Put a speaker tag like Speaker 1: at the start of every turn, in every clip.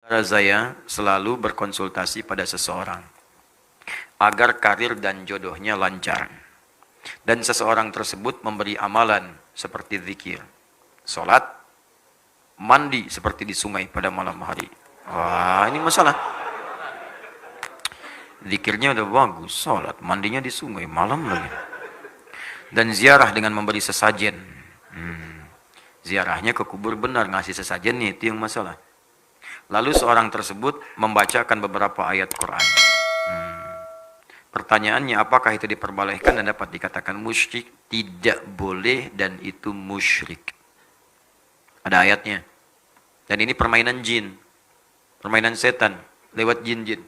Speaker 1: Saya selalu berkonsultasi pada seseorang agar karir dan jodohnya lancar. Dan seseorang tersebut memberi amalan seperti zikir, sholat, mandi seperti di sungai pada malam hari. Wah, ini masalah. Zikirnya udah bagus, sholat, mandinya di sungai, malam lagi. Dan ziarah dengan memberi sesajen. Ziarahnya ke kubur benar, ngasih sesajennya, itu yang masalah. Lalu seorang tersebut membacakan beberapa ayat Quran. Pertanyaannya, apakah itu diperbolehkan dan dapat dikatakan musyrik? Tidak boleh dan itu musyrik. Ada ayatnya. Dan ini permainan jin. Permainan setan. Lewat jin-jin.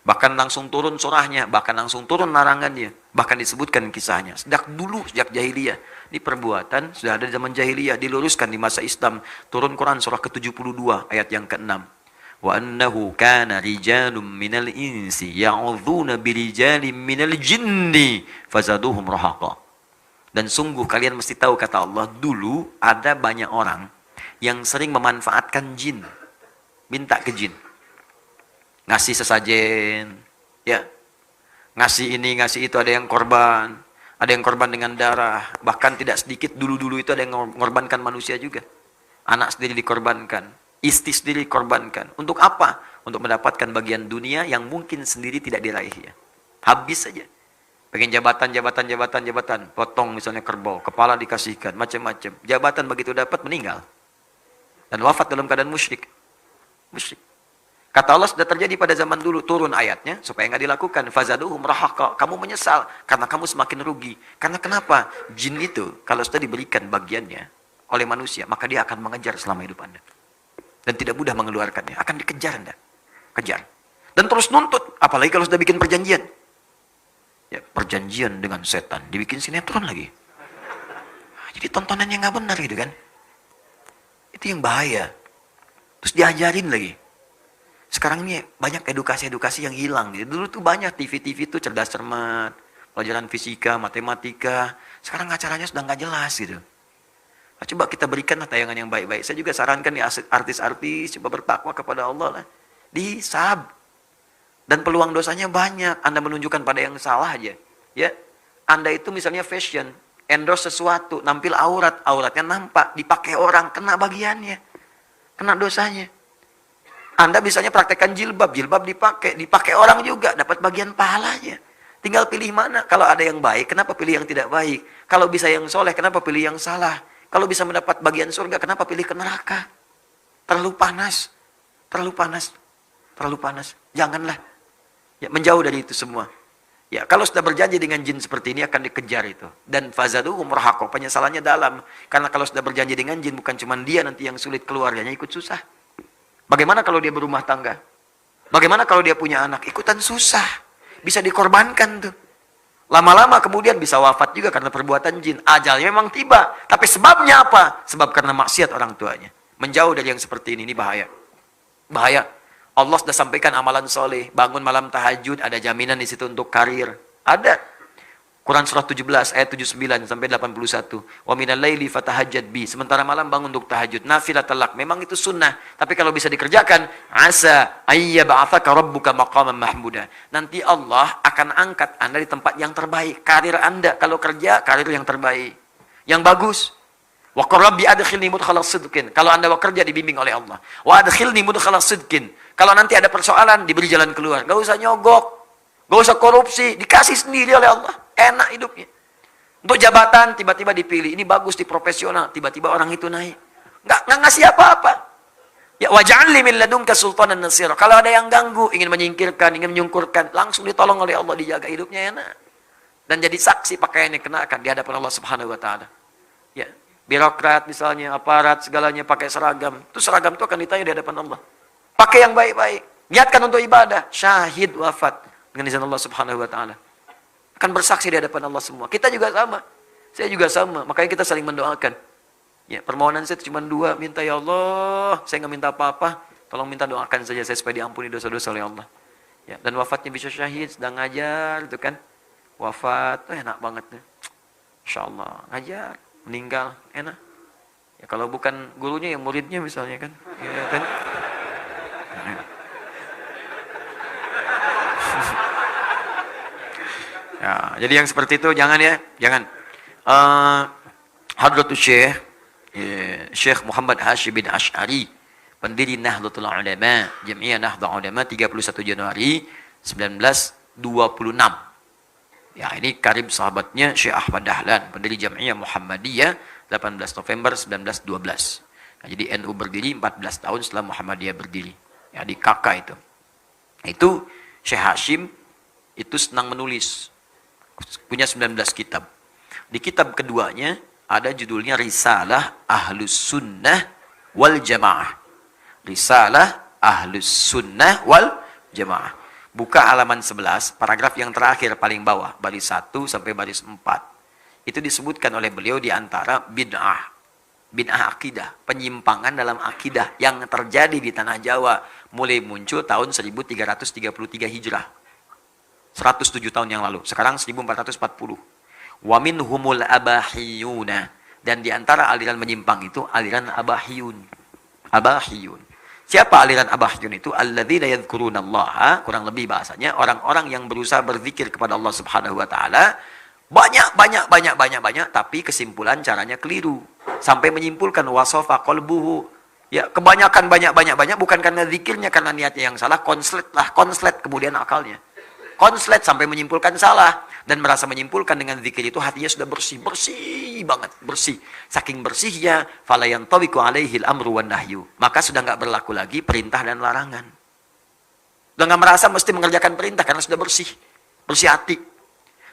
Speaker 1: Bahkan langsung turun surahnya. Bahkan langsung turun larangannya. Bahkan disebutkan kisahnya. Sejak dulu, sejak jahiliyah. Ini perbuatan sudah ada di zaman jahiliyah. Diluruskan di masa Islam. Turun Quran surah ke-72 ayat yang ke-6. Wa annahu kana rijalun minal insi ya'udzuuna birijalin minal jinni fazaduhum rahaqa. Dan sungguh kalian mesti tahu, kata Allah, dulu ada banyak orang yang sering memanfaatkan jin. Minta ke jin. Ngasih sesajen, ya. Ngasih ini, ngasih itu, ada yang korban. Ada yang korban dengan darah. Bahkan tidak sedikit dulu-dulu itu ada yang mengorbankan manusia juga. Anak sendiri dikorbankan. Istri sendiri korbankan. Untuk apa? Untuk mendapatkan bagian dunia yang mungkin sendiri tidak diraih. Ya. Habis saja. Pengen jabatan. Potong misalnya kerbau. Kepala dikasihkan. Macam-macam. Jabatan begitu dapat meninggal. Dan wafat dalam keadaan musyrik. Musyrik. Kata Allah sudah terjadi pada zaman dulu. Turun ayatnya. Supaya nggak dilakukan. Fazaduhum rahaqa. Kamu menyesal. Karena kamu semakin rugi. Karena kenapa? Jin itu. Kalau sudah diberikan bagiannya oleh manusia. Maka dia akan mengejar selama hidup Anda. Dan tidak mudah mengeluarkannya. Akan dikejar Anda. Kejar. Dan terus nuntut. Apalagi kalau sudah bikin perjanjian. Ya, perjanjian dengan setan. Dibikin sinetron lagi. Jadi tontonannya nggak benar gitu kan. Itu yang bahaya. Terus diajarin lagi. Sekarang ini banyak edukasi-edukasi yang hilang. Gitu. Dulu tuh banyak TV-TV itu cerdas cermat. Pelajaran fisika, matematika. Sekarang acaranya sudah nggak jelas gitu. Nah, coba kita berikanlah tayangan yang baik-baik. Saya juga sarankan nih artis-artis coba bertakwa kepada Allah lah. Dihisab. Dan peluang dosanya banyak. Anda menunjukkan pada yang salah aja. Ya, Anda itu misalnya fashion, endorse sesuatu, nampil aurat, auratnya nampak, dipakai orang, kena bagiannya. Kena dosanya. Anda misalnya praktekkan jilbab, jilbab dipakai orang juga, dapat bagian pahalanya. Tinggal pilih mana. Kalau ada yang baik, kenapa pilih yang tidak baik? Kalau bisa yang soleh, kenapa pilih yang salah? Kalau bisa mendapat bagian surga, kenapa pilih ke neraka? Terlalu panas. Terlalu panas. Terlalu panas. Janganlah. Ya, menjauh dari itu semua. Ya, kalau sudah berjanji dengan jin seperti ini, akan dikejar itu. Dan fazaduhum rahaqa, penyesalannya dalam. Karena kalau sudah berjanji dengan jin, bukan cuma dia nanti yang sulit, keluarganya ikut susah. Bagaimana kalau dia berumah tangga? Bagaimana kalau dia punya anak? Ikutan susah. Bisa dikorbankan tuh. Lama-lama kemudian bisa wafat juga karena perbuatan jin. Ajalnya memang tiba. Tapi sebabnya apa? Sebab karena maksiat orang tuanya. Menjauh dari yang seperti ini bahaya. Bahaya. Allah sudah sampaikan amalan soleh. Bangun malam tahajud. Ada jaminan di situ untuk karir. Ada. Quran surah 17 ayat 79 sampai 81. Wa minal laili fatahajjad bi. Sementara malam bangun untuk tahajud. Nafilatal lak. Memang itu sunnah. Tapi kalau bisa dikerjakan, asa ayyab'atsaka rabbuka maqaman mahmuda. Nanti Allah akan angkat Anda di tempat yang terbaik. Karir Anda kalau kerja, karir yang terbaik. Yang bagus. Wa qur rabbi adkhilni mudkhala sidqin. Kalau Anda bekerja dibimbing oleh Allah. Wa adkhilni mudkhala sidqin. Kalau nanti ada persoalan diberi jalan keluar. Enggak usah nyogok. Enggak usah korupsi, dikasih sendiri oleh Allah. Enak hidupnya. Untuk jabatan tiba-tiba dipilih, ini bagus di profesional, tiba-tiba orang itu naik. Nggak ngasih apa-apa. Ya waj'alni min ladunka sultanan nasira. Kalau ada yang ganggu, ingin menyingkirkan, ingin menyungkurkan, langsung ditolong oleh Allah, dijaga hidupnya enak. Dan jadi saksi pakaian yang kenakan di hadapan Allah Subhanahu wa taala. Ya, birokrat misalnya, aparat segalanya pakai seragam. Itu seragam itu akan ditanya di hadapan Allah. Pakai yang baik-baik. Niatkan untuk ibadah, syahid wafat dengan izin Allah Subhanahu wa taala. Akan bersaksi di hadapan Allah semua. Kita juga sama. Saya juga sama. Makanya kita saling mendoakan. Ya, permohonan saya cuma dua. Minta, ya Allah, saya nggak minta apa-apa. Tolong minta doakan saja saya supaya diampuni dosa-dosa oleh Allah. Ya, dan wafatnya bisa syahid, sedang ngajar, itu kan. Wafat, enak banget. Insya Allah, ngajar, meninggal, enak. Ya, kalau bukan gurunya, yang muridnya misalnya kan. Ya, kan? Ya, jadi yang seperti itu jangan ya, jangan. Hadratus Syekh Syekh Muhammad Hashim bin Asy'ari, pendiri Nahdlatul Ulama, Jamiah Nahdlatul Ulama 31 Januari 1926. Ya, ini karib sahabatnya Syekh Ahmad Dahlan, pendiri Jamiah Muhammadiyah 18 November 1912. Nah, jadi NU berdiri 14 tahun setelah Muhammadiyah berdiri. Ya, di kakak itu. Itu Syekh Hashim itu senang menulis. Punya 19 kitab. Di kitab keduanya ada judulnya Risalah Ahlus Sunnah wal Jamaah. Risalah Ahlus Sunnah wal Jamaah. Buka halaman 11, paragraf yang terakhir paling bawah, baris 1 sampai baris 4. Itu disebutkan oleh beliau di antara bid'ah akidah, penyimpangan dalam akidah yang terjadi di tanah Jawa mulai muncul tahun 1333 Hijrah. 107 tahun yang lalu. Sekarang 1440. Wa minhumul abahiyuna, dan di antara aliran menyimpang itu aliran abahiyun. Abahiyun. Siapa aliran abahiyun itu? Alladzina yadhkurunallaha, kurang lebih bahasanya orang-orang yang berusaha berzikir kepada Allah Subhanahu wa taala banyak, tapi kesimpulan caranya keliru. Sampai menyimpulkan wasofa qalbuhu. Ya, kebanyakan banyak bukan karena zikirnya, karena niatnya yang salah, konslet kemudian akalnya. Konslet sampai menyimpulkan salah dan merasa menyimpulkan dengan zikir itu hatinya sudah bersih banget, bersih. Saking bersihnya fala yantawiqu alaihil amru wan nahyu. Maka sudah enggak berlaku lagi perintah dan larangan. Sudah enggak merasa mesti mengerjakan perintah karena sudah bersih hati.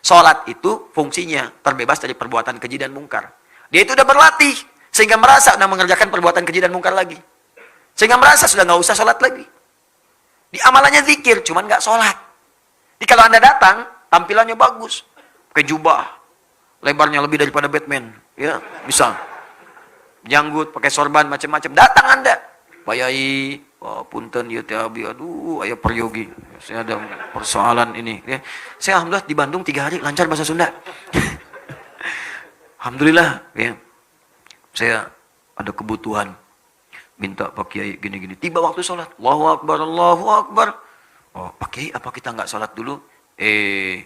Speaker 1: Salat itu fungsinya terbebas dari perbuatan keji dan mungkar. Dia itu sudah berlatih sehingga merasa sudah mengerjakan perbuatan keji dan mungkar lagi. Sehingga merasa sudah enggak usah salat lagi. Di amalannya zikir, cuman enggak salat. Jadi kalau Anda datang, tampilannya bagus. Pakai jubah. Lebarnya lebih daripada Batman. Ya, bisa. Janggut, pakai sorban, macam-macam. Datang Anda. Pak Yai, punten, ya Abi, aduh, ayah peryogi. Saya ada persoalan ini. Ya. Saya alhamdulillah di Bandung 3 hari, lancar bahasa Sunda. Alhamdulillah. Ya. Saya ada kebutuhan. Minta Pak Kiai gini-gini. Tiba waktu sholat. Allahu Akbar, Allahu Akbar. Oh, Pak Kiai, apa kita nggak sholat dulu?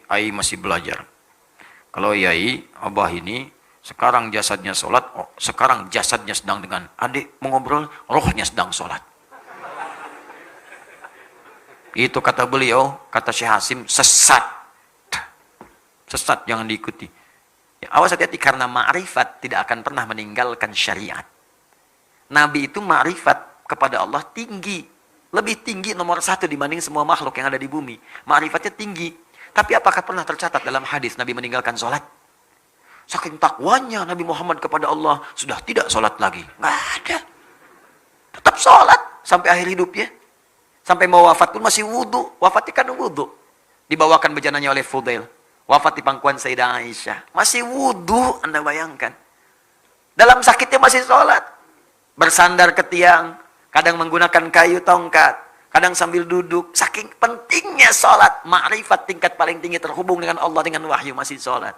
Speaker 1: Ai masih belajar. Kalau Yai, Abah ini, sekarang jasadnya sholat, sekarang jasadnya sedang dengan adik mengobrol, rohnya sedang sholat. Itu kata beliau, kata Syekh Hashim, sesat. Sesat, jangan diikuti. Ya, awas hati-hati, karena ma'rifat tidak akan pernah meninggalkan syariat. Nabi itu ma'rifat kepada Allah tinggi. Lebih tinggi nomor 1 dibanding semua makhluk yang ada di bumi. Ma'rifatnya tinggi. Tapi apakah pernah tercatat dalam hadis Nabi meninggalkan sholat? Saking takwanya Nabi Muhammad kepada Allah, sudah tidak sholat lagi. Nggak ada. Tetap sholat sampai akhir hidupnya. Sampai mau wafat pun masih wudhu. Wafatnya kan wudhu. Dibawakan bejananya oleh Fudail. Wafat di pangkuan Sayyidah Aisyah. Masih wudhu, Anda bayangkan. Dalam sakitnya masih sholat. Bersandar ke tiang. Kadang menggunakan kayu tongkat, kadang sambil duduk. Saking pentingnya sholat, ma'rifat tingkat paling tinggi terhubung dengan Allah, dengan wahyu, masih sholat.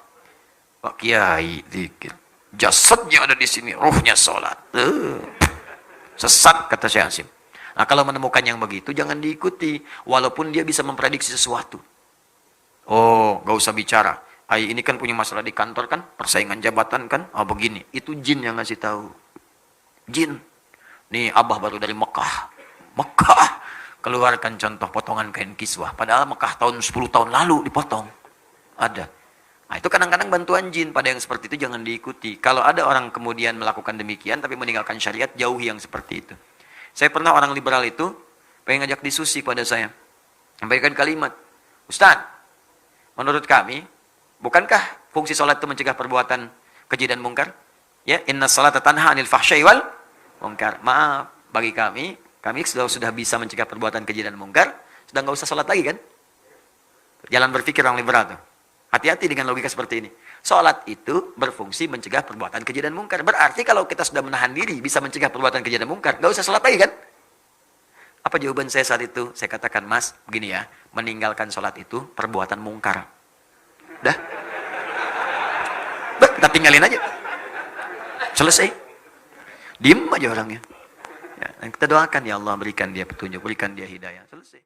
Speaker 1: Pak Kiai, zikir. Jasadnya ada di sini, ruhnya sholat. Sesat, kata Syekh Hashim. Nah, kalau menemukan yang begitu, jangan diikuti. Walaupun dia bisa memprediksi sesuatu. Oh, gak usah bicara. Ini kan punya masalah di kantor kan, persaingan jabatan kan, begini. Itu jin yang ngasih tahu. Jin. Nih Abah baru dari Mekah. Keluarkan contoh potongan kain kiswah. Padahal Mekah tahun 10 tahun lalu dipotong. Ada. Nah, itu kadang-kadang bantuan jin. Pada yang seperti itu jangan diikuti. Kalau ada orang kemudian melakukan demikian tapi meninggalkan syariat, jauhi yang seperti itu. Saya pernah orang liberal itu pengen ngajak diskusi pada saya. Sampaikan kalimat. Ustaz, menurut kami, bukankah fungsi sholat itu mencegah perbuatan keji dan mungkar? Ya, inna salata tanha anil fahsyai wal mungkar. Maaf, bagi kami sudah bisa mencegah perbuatan keji dan mungkar, sudah nggak usah sholat lagi kan? Jalan berpikir orang liberal tuh. Hati-hati dengan logika seperti ini. Sholat itu berfungsi mencegah perbuatan keji dan mungkar. Berarti kalau kita sudah menahan diri bisa mencegah perbuatan keji dan mungkar, nggak usah sholat lagi kan? Apa jawaban saya saat itu? Saya katakan, Mas, begini ya, meninggalkan sholat itu perbuatan mungkar. Udah, kita tinggalin aja. Selesai. Diem aja orangnya. Ya, dan kita doakan, ya Allah berikan dia petunjuk, berikan dia hidayah. Selesai.